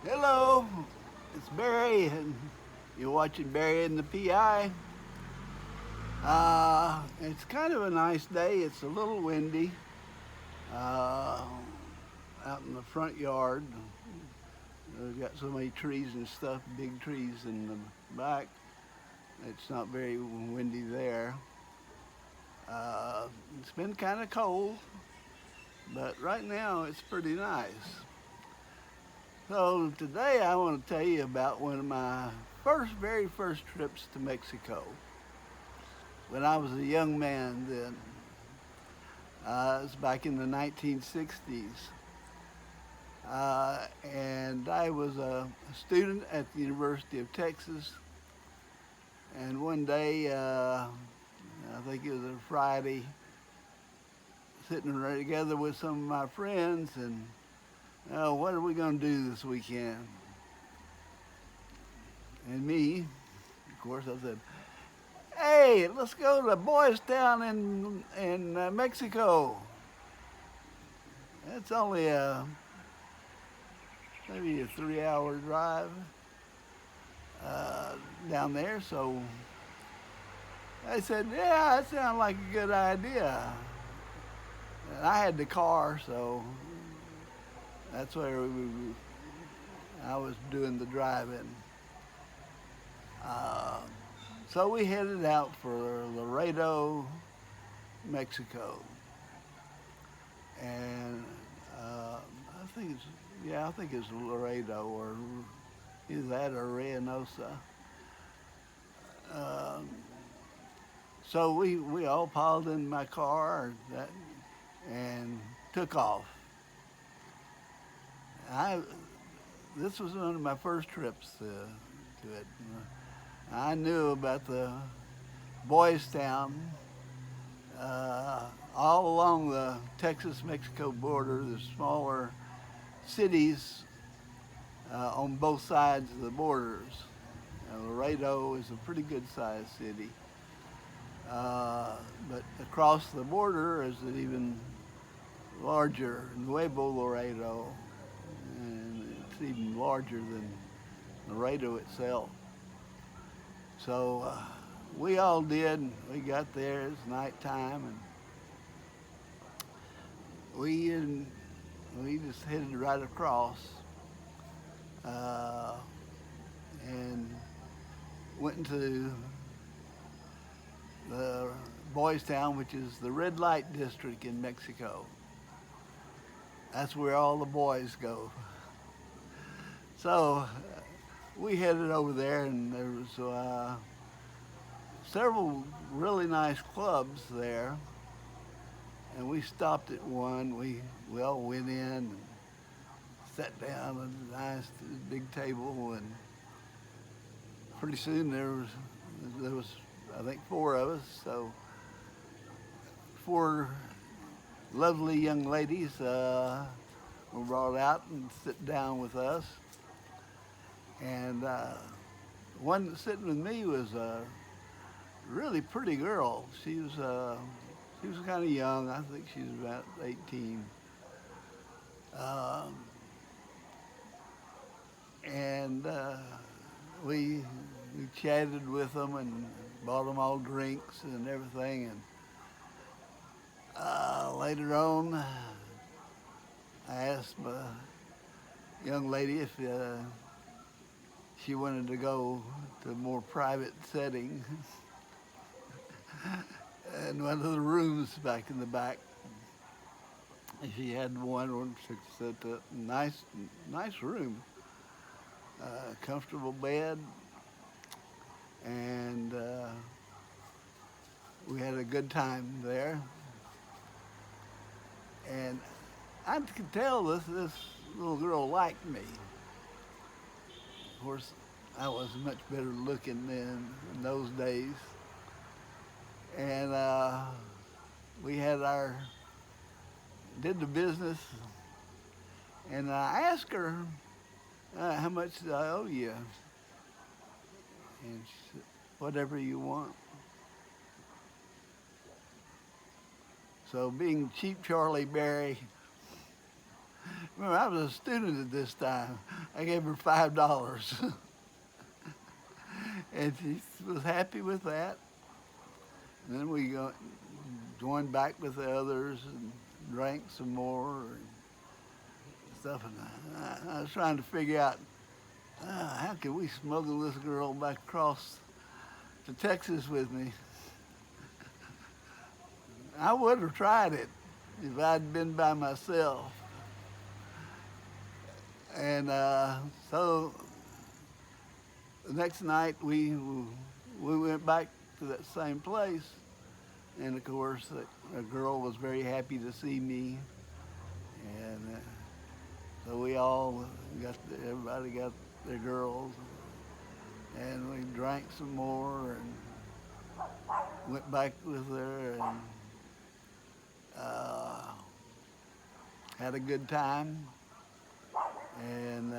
Hello, it's Barry, and you're watching Barry and the PI. It's kind of a nice day. It's a little windy uh, out in the front yard. We've got so many trees and stuff, big trees in the back. It's not very windy there. It's been kind of cold, but right now it's pretty nice. So today I want to tell you about one of my very first trips to Mexico. When I was a young man then. It was back in the 1960s. And I was a student at the University of Texas. And one day, I think it was a Friday, sitting together with some of my friends, and what are we going to do this weekend? And me, of course, I said, "Hey, let's go to Boys Town in Mexico. It's only maybe a 3 hour drive uh, down there." So I said, "Yeah, that sounds like a good idea." And I had the car, so that's where I was doing the driving. Uh, so we headed out for Laredo, Mexico, and I think it's Laredo, or either that or Reynosa. Um, so we all piled in my car and took off. I This was one of my first trips to it. I knew about the Boys Town all along the Texas-Mexico border. The smaller cities on both sides of the borders. Laredo is a pretty good sized city. But across the border is an even larger Nuevo Laredo, and it's even larger than Laredo itself. So we all did. We got there. It's nighttime, and we we just headed right across uh, and went into the Boys Town, which is the red light district in Mexico. That's where all the boys go. So we headed over there, and there was several really nice clubs there. And we stopped at one. We all went in and sat down at a nice big table, and pretty soon there was I think four of us. So four lovely young ladies were brought out and sit down with us. And one sitting with me was a really pretty girl. She was kind of young. I think she was about 18. Um, and we chatted with them and bought them all drinks and everything. And later on, I asked my young lady if she wanted to go to a more private setting in one of the rooms back in the back. She had one. It's a nice room, comfortable bed, and we had a good time there. And I could tell this little girl liked me. Of course, I was much better looking then in those days, and we had our did the business, and I asked her how much do I owe you, and she said, "Whatever you want." So being cheap Charlie Berry, Remember, I was a student at this time. I gave her $5. And she was happy with that. And then we joined back with the others and drank some more and stuff. And I was trying to figure out how could we smuggle this girl back across to Texas with me. I would have tried it if I'd been by myself. And so the next night we went back to that same place, and of course the girl was very happy to see me, and so we all everybody got their girls, and we drank some more and went back with her and had a good time. And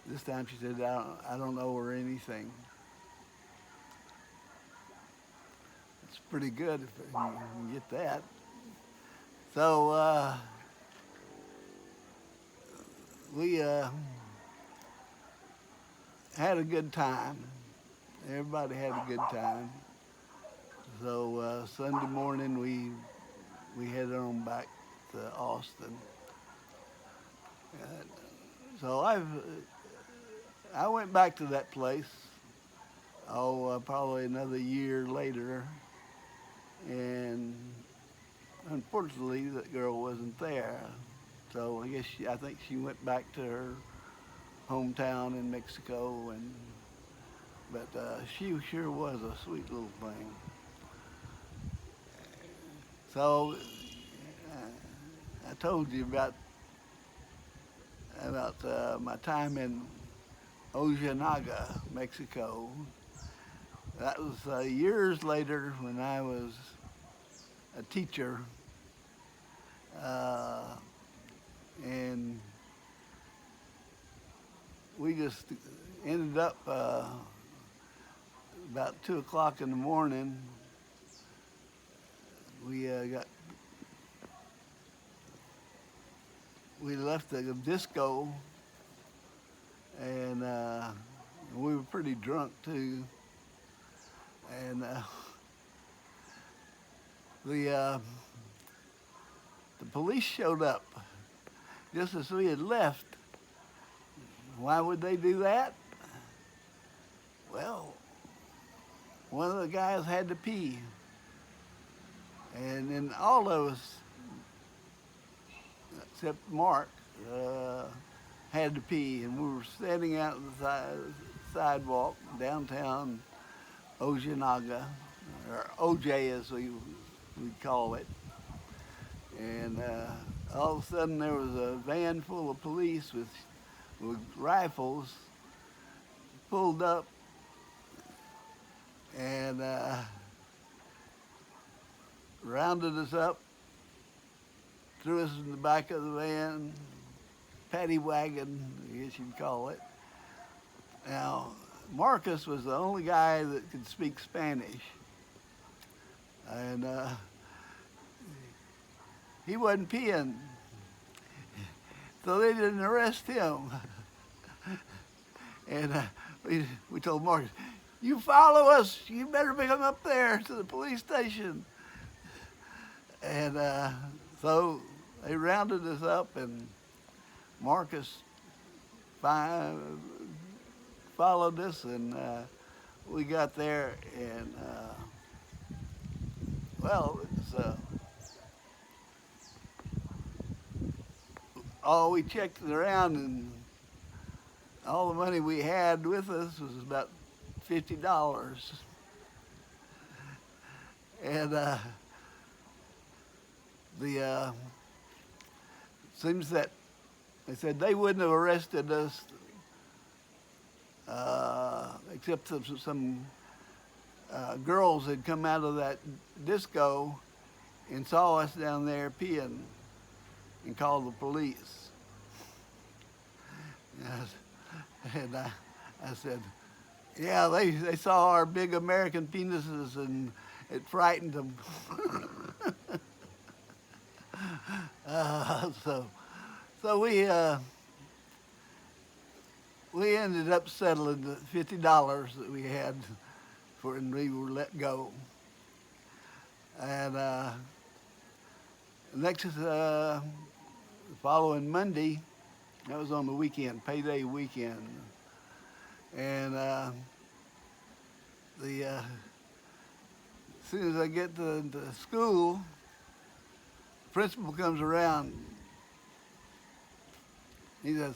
this time she said, I don't owe her anything. It's pretty good if you can get that. So we had a good time. Everybody had a good time. So Sunday morning we headed on back to Austin. So I went back to that place, probably another year later, and unfortunately that girl wasn't there. So I think she went back to her hometown in Mexico, but she sure was a sweet little thing. So I told you about my time in Ojinaga, Mexico. That was years later when I was a teacher, and we just ended up about 2 o'clock in the morning. We left the disco, and we were pretty drunk too. And the police showed up just as we had left. Why would they do that? Well, one of the guys had to pee. And then all of us, except Mark, had to pee. And we were standing out on the sidewalk downtown Ojinaga, or OJ as we call it. And all of a sudden there was a van full of police with rifles pulled up, and rounded us up, threw us in the back of the van, paddy wagon, I guess you'd call it. Now, Marcus was the only guy that could speak Spanish, and he wasn't peeing, so they didn't arrest him. And we told Marcus, you follow us, you better come up there to the police station. And so they rounded us up, and Marcus followed us, and we got there, and we checked it around, and all the money we had with us was about $50. And seems that they said they wouldn't have arrested us except some girls had come out of that disco and saw us down there peeing and called the police. And I said, yeah, they saw our big American penises and it frightened them. So we ended up settling the $50 that we had for when we were let go. And next the following Monday, that was on the weekend, payday weekend, and the as soon as I get to school, principal comes around. He says,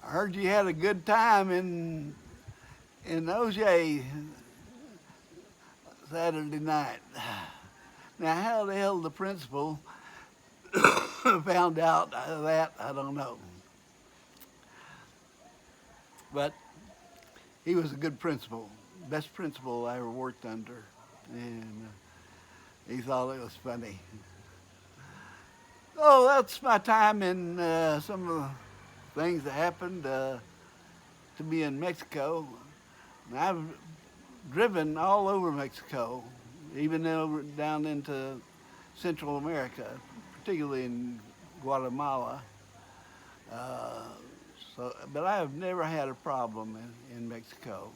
"I heard you had a good time in OJ Saturday night." Now, how the hell the principal found out that, I don't know. But he was a good principal, best principal I ever worked under, and he thought it was funny. Oh, that's my time in some of the things that happened to me in Mexico. And I've driven all over Mexico, even over, down into Central America, particularly in Guatemala. Uh, but I have never had a problem in Mexico.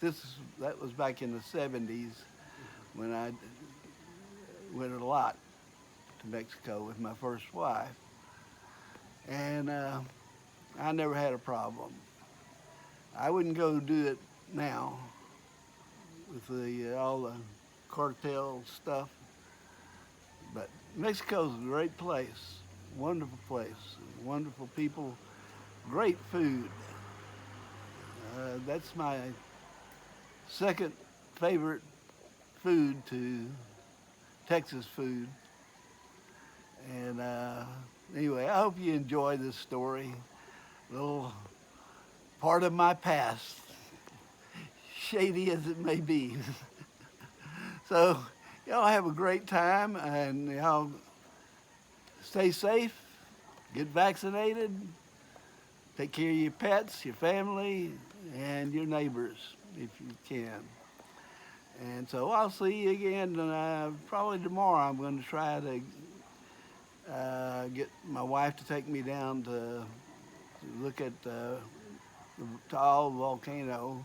That was back in the '70s when I went a lot to Mexico with my first wife, and I never had a problem. I wouldn't go do it now with all the cartel stuff, but Mexico's a great place, wonderful people, great food. That's my second favorite food to Texas food. And anyway, I hope you enjoy this story, a little part of my past, shady as it may be. So y'all have a great time, and y'all stay safe, get vaccinated, take care of your pets, your family, and your neighbors if you can. And so I'll see you again probably tomorrow. I'm going to try to get my wife to take me down to look at the Taal volcano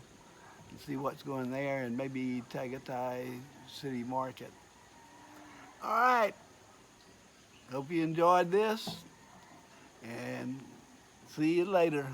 and see what's going there, and maybe Tagaytay City Market. All right. Hope you enjoyed this, and see you later.